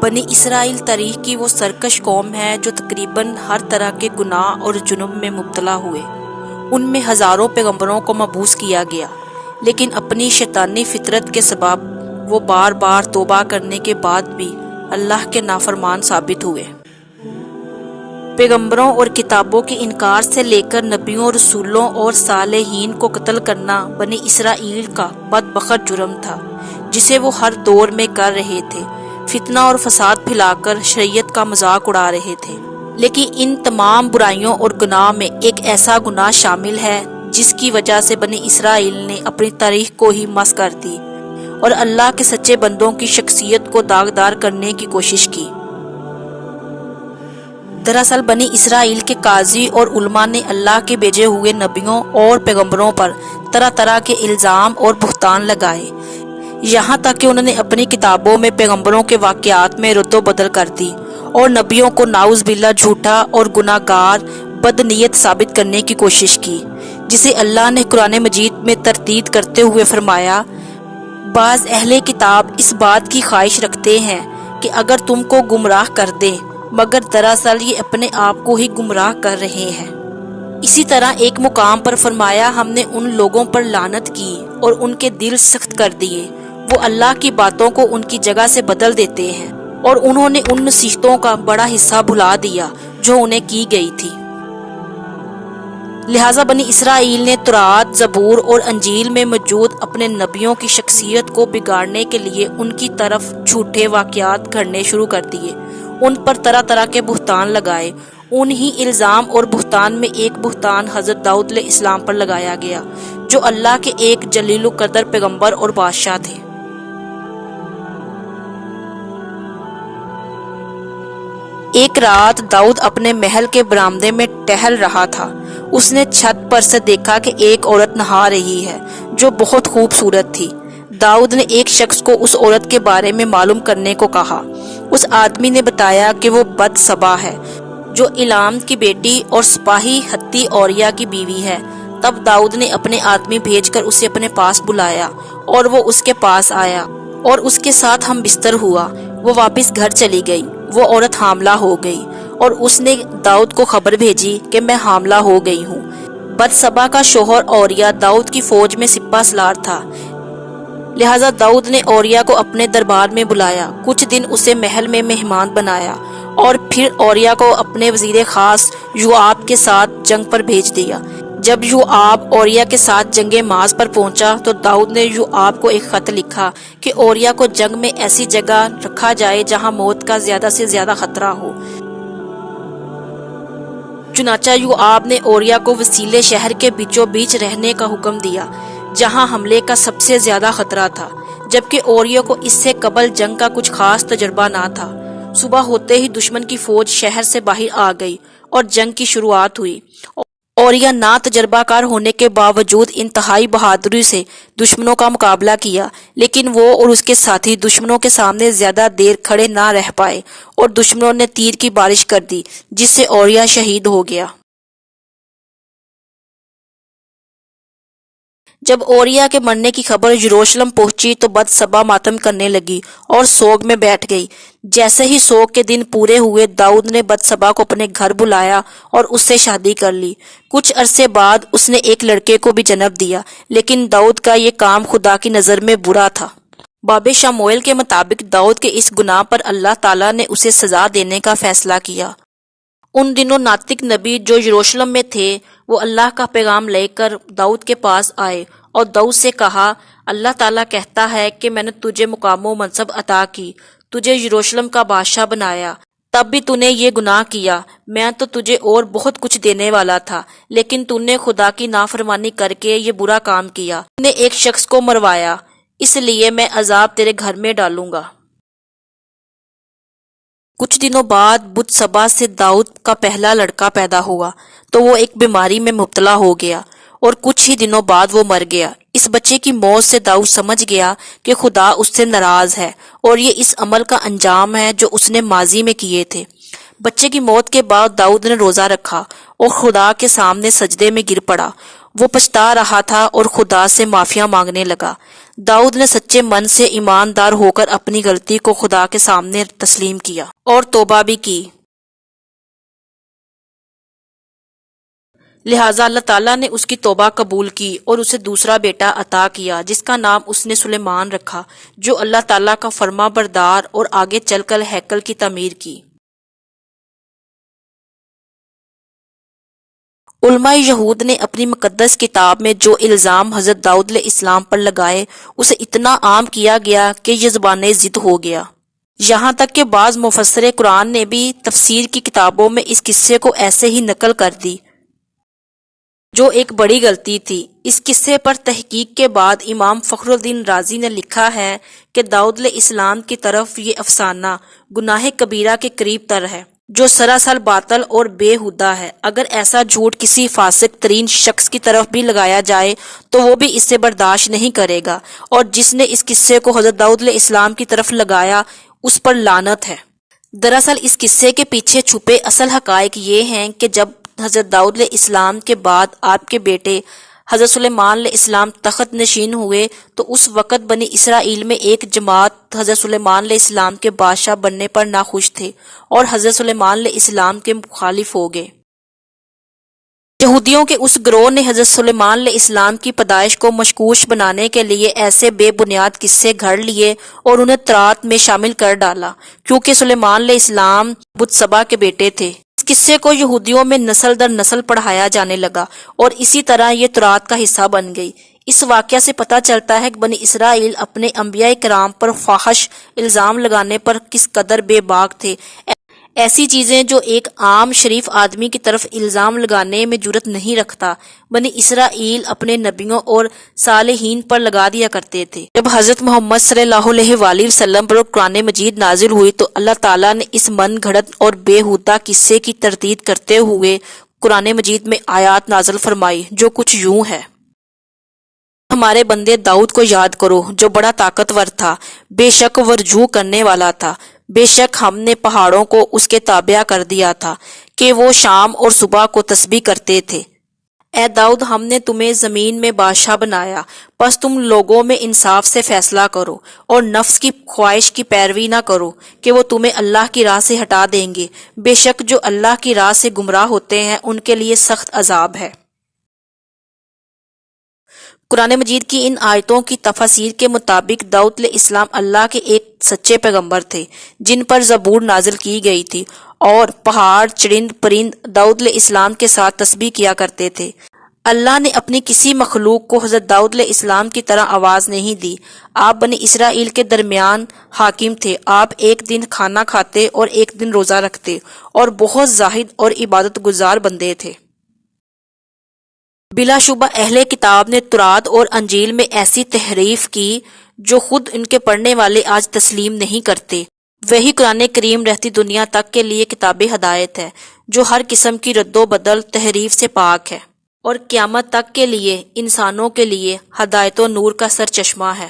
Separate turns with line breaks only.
بنی اسرائیل تاریخ کی وہ سرکش قوم ہے جو تقریباً ہر طرح کے گناہ اور جرم میں مبتلا ہوئے۔ ان میں ہزاروں پیغمبروں کو مبعوث کیا گیا، لیکن اپنی شیطانی فطرت کے سبب وہ بار بار توبہ کرنے کے بعد بھی اللہ کے نافرمان ثابت ہوئے۔ پیغمبروں اور کتابوں کے انکار سے لے کر نبیوں، رسولوں اور صالحین کو قتل کرنا بنی اسرائیل کا بدبخت جرم تھا، جسے وہ ہر دور میں کر رہے تھے۔ فتنہ اور فساد پھیلا کر شریعت کا مذاق اڑا رہے تھے۔ لیکن ان تمام برائیوں اور گناہ میں ایک ایسا گناہ شامل ہے جس کی وجہ سے بنی اسرائیل نے اپنی تاریخ کو ہی مسخ کر دی اور اللہ کے سچے بندوں کی شخصیت کو داغدار کرنے کی کوشش کی۔ دراصل بنی اسرائیل کے قاضی اور علماء نے اللہ کے بھیجے ہوئے نبیوں اور پیغمبروں پر طرح طرح کے الزام اور بہتان لگائے، یہاں تک کہ انہوں نے اپنی کتابوں میں پیغمبروں کے واقعات میں رد و بدل کر دی اور نبیوں کو نعوذ باللہ جھوٹا اور گناہ گار بدنیت ثابت کرنے کی کوشش کی، جسے اللہ نے قرآن مجید میں تردید کرتے ہوئے فرمایا، بعض اہل کتاب اس بات کی خواہش رکھتے ہیں کہ اگر تم کو گمراہ کر دیں، مگر دراصل یہ اپنے آپ کو ہی گمراہ کر رہے ہیں۔ اسی طرح ایک مقام پر فرمایا، ہم نے ان لوگوں پر لعنت کی اور ان کے دل سخت کر دیے، وہ اللہ کی باتوں کو ان کی جگہ سے بدل دیتے ہیں اور انہوں نے ان نصیحتوں کا بڑا حصہ بھلا دیا جو انہیں کی گئی تھی۔ لہٰذا بنی اسرائیل نے تورات، زبور اور انجیل میں موجود اپنے نبیوں کی شخصیت کو بگاڑنے کے لیے ان کی طرف جھوٹے واقعات گھڑنے شروع کر دیے، ان پر طرح طرح کے بہتان لگائے۔ انہی الزام اور بہتان میں ایک بہتان حضرت داؤد علیہ السلام پر لگایا گیا، جو اللہ کے ایک جلیل القدر پیغمبر اور بادشاہ تھے۔ ایک رات داؤد اپنے محل کے برآمدے میں ٹہل رہا تھا۔ اس نے چھت پر سے دیکھا کہ ایک عورت نہا رہی ہے جو بہت خوبصورت تھی۔ داؤد نے ایک شخص کو اس عورت کے بارے میں معلوم کرنے کو کہا۔ اس آدمی نے بتایا کہ وہ بتسبا ہے، جو ایلام کی بیٹی اور سپاہی ہتی اوریا کی بیوی ہے۔ تب داؤد نے اپنے آدمی بھیج کر اسے اپنے پاس بلایا اور وہ اس کے پاس آیا اور اس کے ساتھ ہم بستر ہوا۔ وہ واپس گھر چلی گئی۔ وہ عورت حاملہ ہو گئی اور اس نے داؤد کو خبر بھیجی کہ میں حاملہ ہو گئی ہوں۔ بتسبا کا شوہر اوریا داؤد کی فوج میں سپہ سالار تھا، لہذا داؤد نے اوریا کو اپنے دربار میں بلایا، کچھ دن اسے محل میں مہمان بنایا اور پھر اوریا کو اپنے وزیر خاص یوآب کے ساتھ جنگ پر بھیج دیا۔ جب یوآب اوریا کے ساتھ جنگ ماز پر پہنچا تو داؤد نے یوآب کو ایک خط لکھا کہ اوریا کو جنگ میں ایسی جگہ رکھا جائے جہاں موت کا زیادہ سے زیادہ خطرہ ہو۔ چنانچہ یوآب نے اوریا کو وسیلے شہر کے بیچوں بیچ رہنے کا حکم دیا، جہاں حملے کا سب سے زیادہ خطرہ تھا، جبکہ اوریا کو اس سے قبل جنگ کا کچھ خاص تجربہ نہ تھا۔ صبح ہوتے ہی دشمن کی فوج شہر سے باہر آ گئی اور جنگ کی شروعات ہوئی۔ اوریا نا تجربہ کار ہونے کے باوجود انتہائی بہادری سے دشمنوں کا مقابلہ کیا، لیکن وہ اور اس کے ساتھی دشمنوں کے سامنے زیادہ دیر کھڑے نہ رہ پائے اور دشمنوں نے تیر کی بارش کر دی، جس سے اوریا شہید ہو گیا۔ جب اوریا کے مرنے کی خبر یروشلم پہنچی تو بتسبا ماتم کرنے لگی اور سوگ میں بیٹھ گئی۔ جیسے ہی سوگ کے دن پورے ہوئے، داؤد نے بتسبا کو اپنے گھر بلایا اور اس سے شادی کر لی۔ کچھ عرصے بعد اس نے ایک لڑکے کو بھی جنم دیا، لیکن داؤد کا یہ کام خدا کی نظر میں برا تھا۔ باب شموئیل کے مطابق داؤد کے اس گناہ پر اللہ تعالیٰ نے اسے سزا دینے کا فیصلہ کیا۔ ان دنوں ناطق نبی جو یروشلم میں تھے، وہ اللہ کا پیغام لے کر داؤد کے پاس آئے اور داؤد سے کہا، اللہ تعالیٰ کہتا ہے کہ میں نے تجھے مقام و منصب عطا کی، تجھے یروشلم کا بادشاہ بنایا، تب بھی تو نے یہ گناہ کیا۔ میں تو تجھے اور بہت کچھ دینے والا تھا، لیکن تو نے خدا کی نافرمانی کر کے یہ برا کام کیا۔ تو نے ایک شخص کو مروایا، اس لیے میں عذاب تیرے گھر میں ڈالوں گا۔ کچھ دنوں بعد بتسبا سے داؤد کا پہلا لڑکا پیدا ہوا تو وہ ایک بیماری میں مبتلا ہو گیا اور کچھ ہی دنوں بعد وہ مر گیا۔ اس بچے کی موت سے داؤد سمجھ گیا کہ خدا اس سے ناراض ہے اور یہ اس عمل کا انجام ہے جو اس نے ماضی میں کیے تھے۔ بچے کی موت کے بعد داؤد نے روزہ رکھا اور خدا کے سامنے سجدے میں گر پڑا۔ وہ پچھتا رہا تھا اور خدا سے معافیا مانگنے لگا۔ داؤد نے سچے من سے ایماندار ہو کر اپنی غلطی کو خدا کے سامنے تسلیم کیا اور توبہ بھی کی۔ لہٰذا اللہ تعالیٰ نے اس کی توبہ قبول کی اور اسے دوسرا بیٹا عطا کیا جس کا نام اس نے سلیمان رکھا، جو اللہ تعالیٰ کا فرما بردار اور آگے چل کر ہیکل کی تعمیر کی۔ علماء یہود نے اپنی مقدس کتاب میں جو الزام حضرت داؤد علیہ السلام پر لگائے اسے اتنا عام کیا گیا کہ یہ زبان ضد ہو گیا۔ یہاں تک کہ بعض مفسر قرآن نے بھی تفسیر کی کتابوں میں اس قصے کو ایسے ہی نقل کر دی، جو ایک بڑی غلطی تھی۔ اس قصے پر تحقیق کے بعد امام فخر الدین رازی نے لکھا ہے کہ داؤد علیہ السلام کی طرف یہ افسانہ گناہ کبیرہ کے قریب تر ہے، جو سراسر باطل اور بے ہودہ ہے۔ اگر ایسا جھوٹ کسی فاسق ترین شخص کی طرف بھی لگایا جائے تو وہ بھی اس سے برداشت نہیں کرے گا، اور جس نے اس قصے کو حضرت داؤد علیہ السلام کی طرف لگایا اس پر لعنت ہے۔ دراصل اس قصے کے پیچھے چھپے اصل حقائق یہ ہیں کہ جب حضرت داؤد علیہ السلام کے بعد آپ کے بیٹے حضرت سلیمان علیہ السلام تخت نشین ہوئے تو اس وقت بنی اسرائیل میں ایک جماعت حضرت سلیمان علیہ السلام کے بادشاہ بننے پر ناخوش تھے اور حضرت سلیمان علیہ السلام کے مخالف ہو گئے۔ یہودیوں کے اس گروہ نے حضرت سلیمان علیہ السلام کی پیدائش کو مشکوک بنانے کے لیے ایسے بے بنیاد قصے گھڑ لیے اور انہیں تورات میں شامل کر ڈالا، کیونکہ سلیمان علیہ السلام بت سبا کے بیٹے تھے۔ اس قصے کو یہودیوں میں نسل در نسل پڑھایا جانے لگا اور اسی طرح یہ تورات کا حصہ بن گئی۔ اس واقعہ سے پتہ چلتا ہے کہ بنی اسرائیل اپنے انبیاء کرام پر فاحش الزام لگانے پر کس قدر بے باک تھے۔ ایسی چیزیں جو ایک عام شریف آدمی کی طرف الزام لگانے میں جرأت نہیں رکھتا، بنی اسرائیل اپنے نبیوں اور صالحین پر لگا دیا کرتے تھے۔ جب حضرت محمد صلی اللہ علیہ وآلہ وسلم پر قرآن مجید نازل ہوئی تو اللہ تعالیٰ نے اس من گھڑت اور بے ہودہ قصے کی تردید کرتے ہوئے قرآن مجید میں آیات نازل فرمائی، جو کچھ یوں ہے: ہمارے بندے داؤد کو یاد کرو جو بڑا طاقتور تھا، بے شک وہ رجوع کرنے والا تھا۔ بے شک ہم نے پہاڑوں کو اس کے تابع کر دیا تھا کہ وہ شام اور صبح کو تسبیح کرتے تھے۔ اے داؤد، ہم نے تمہیں زمین میں بادشاہ بنایا، پس تم لوگوں میں انصاف سے فیصلہ کرو اور نفس کی خواہش کی پیروی نہ کرو کہ وہ تمہیں اللہ کی راہ سے ہٹا دیں گے۔ بے شک جو اللہ کی راہ سے گمراہ ہوتے ہیں ان کے لیے سخت عذاب ہے۔ قرآن مجید کی ان آیتوں کی تفاسیر کے مطابق داؤد علیہ السلام اللہ کے ایک سچے پیغمبر تھے جن پر زبور نازل کی گئی تھی، اور پہاڑ، چرند پرند داؤد علیہ السلام کے ساتھ تسبیح کیا کرتے تھے۔ اللہ نے اپنی کسی مخلوق کو حضرت داؤد علیہ السلام کی طرح آواز نہیں دی۔ آپ بنی اسرائیل کے درمیان حاکم تھے۔ آپ ایک دن کھانا کھاتے اور ایک دن روزہ رکھتے اور بہت زاہد اور عبادت گزار بندے تھے۔ بلا شبہ اہل کتاب نے تورات اور انجیل میں ایسی تحریف کی جو خود ان کے پڑھنے والے آج تسلیم نہیں کرتے۔ وہی قرآن کریم رہتی دنیا تک کے لیے کتاب ہدایت ہے جو ہر قسم کی رد و بدل تحریف سے پاک ہے اور قیامت تک کے لیے انسانوں کے لیے ہدایت و نور کا سرچشمہ ہے۔